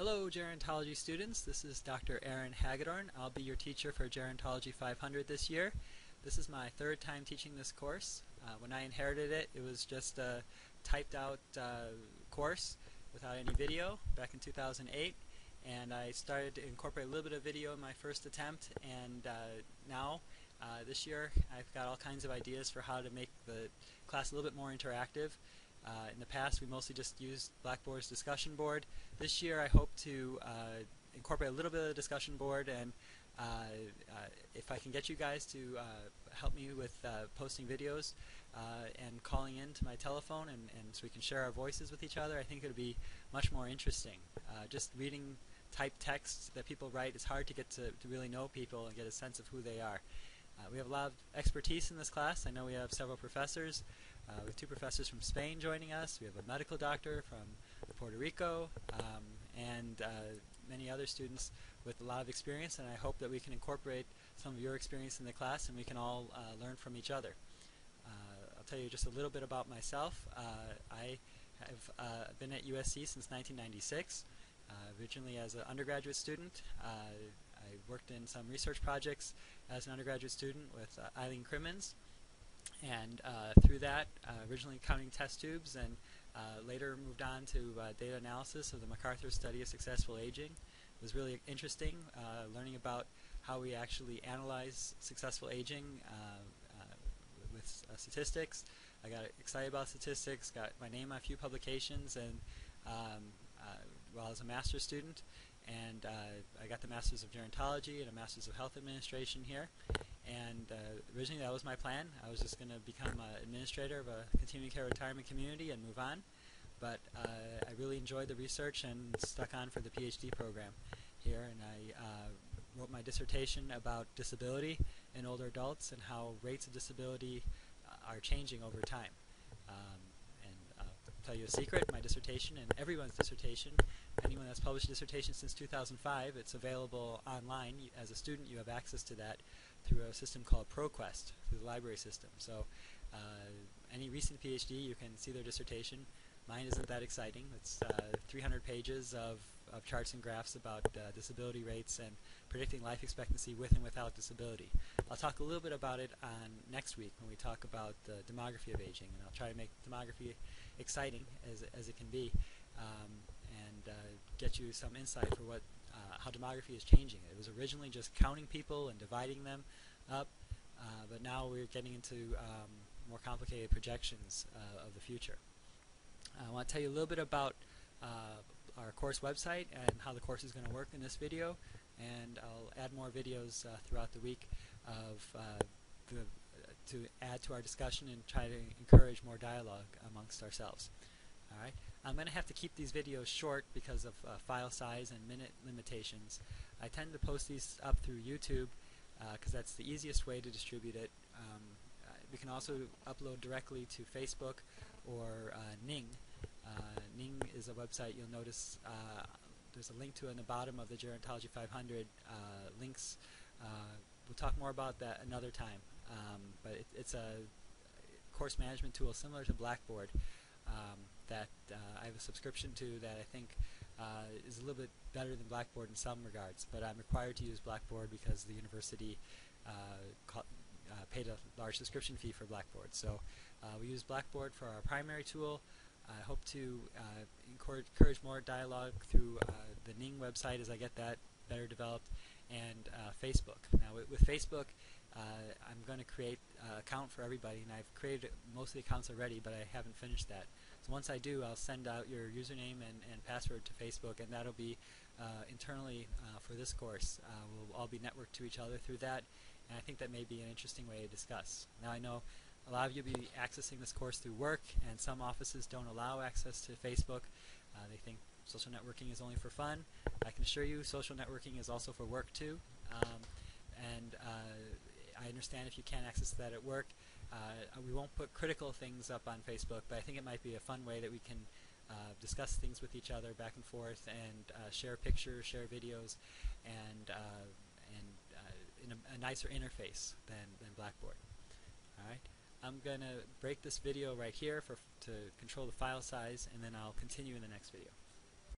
Hello Gerontology students, this is Dr. Aaron Hagedorn. I'll be your teacher for Gerontology 500 this year. This is my third time teaching this course. When I inherited it, it was just a typed out course without any video back in 2008, and I started to incorporate a little bit of video in my first attempt, and now this year I've got all kinds of ideas for how to make the class a little bit more interactive. In the past, we mostly just used Blackboard's discussion board. This year, I hope to incorporate a little bit of the discussion board, and if I can get you guys to help me with posting videos and calling in to my telephone, and so we can share our voices with each other, I think it would be much more interesting. Just reading typed text that people write, it's hard to get to really know people and get a sense of who they are. We have a lot of expertise in this class. I know we have several professors. We have two professors from Spain joining us. We have a medical doctor from Puerto Rico, and many other students with a lot of experience, and I hope that we can incorporate some of your experience in the class and we can all learn from each other. I'll tell you just a little bit about myself. I have been at USC since 1996, originally as an undergraduate student. I worked in some research projects as an undergraduate student with Eileen Crimmins, and through that, originally counting test tubes, and later moved on to data analysis of the MacArthur study of successful aging. It was really interesting learning about how we actually analyze successful aging with statistics. I got excited about statistics, got my name on a few publications, and while I was a master's student, and I got the Masters of Gerontology and a Masters of Health Administration here. And originally that was my plan. I was just going to become an administrator of a continuing care retirement community and move on. But I really enjoyed the research and stuck on for the PhD program here. And I wrote my dissertation about disability in older adults and how rates of disability are changing over time. And I'll tell you a secret, my dissertation and everyone's dissertation, anyone that's published a dissertation since 2005, it's available online. As a student, you have access to that through a system called ProQuest, through the library system. So any recent PhD, you can see their dissertation. Mine isn't that exciting. It's 300 pages of charts and graphs about disability rates and predicting life expectancy with and without disability. I'll talk a little bit about it on next week when we talk about the demography of aging, and I'll try to make demography exciting as it can be, and get you some insight for what how demography is changing. It was originally just counting people and dividing them up, but now we're getting into more complicated projections of the future. I want to tell you a little bit about our course website and how the course is going to work in this video, and I'll add more videos throughout the week to add to our discussion and try to encourage more dialogue amongst ourselves. Alright, I'm going to have to keep these videos short because of file size and minute limitations. I tend to post these up through YouTube because that's the easiest way to distribute it. We can also upload directly to Facebook or Ning. Ning is a website. You'll notice there's a link to it in the bottom of the Gerontology 500 links. We'll talk more about that another time, but it's a course management tool similar to Blackboard that I have a subscription to that I think is a little bit better than Blackboard in some regards, but I'm required to use Blackboard because the university paid a large subscription fee for Blackboard. So we use Blackboard for our primary tool. I hope to encourage more dialogue through the Ning website as I get that better developed, and Facebook. Now with Facebook, I'm going to create an account for everybody, and I've created most of the accounts already, but I haven't finished that. So once I do, I'll send out your username and password to Facebook, and that'll be internally for this course. We'll all be networked to each other through that, and I think that may be an interesting way to discuss. Now I know a lot of you will be accessing this course through work, and some offices don't allow access to Facebook. They think social networking is only for fun. I can assure you social networking is also for work too, and I understand if you can't access that at work. We won't put critical things up on Facebook, but I think it might be a fun way that we can discuss things with each other back and forth, and share pictures, share videos, and in a nicer interface than Blackboard. All right, I'm going to break this video right here to control the file size, and then I'll continue in the next video.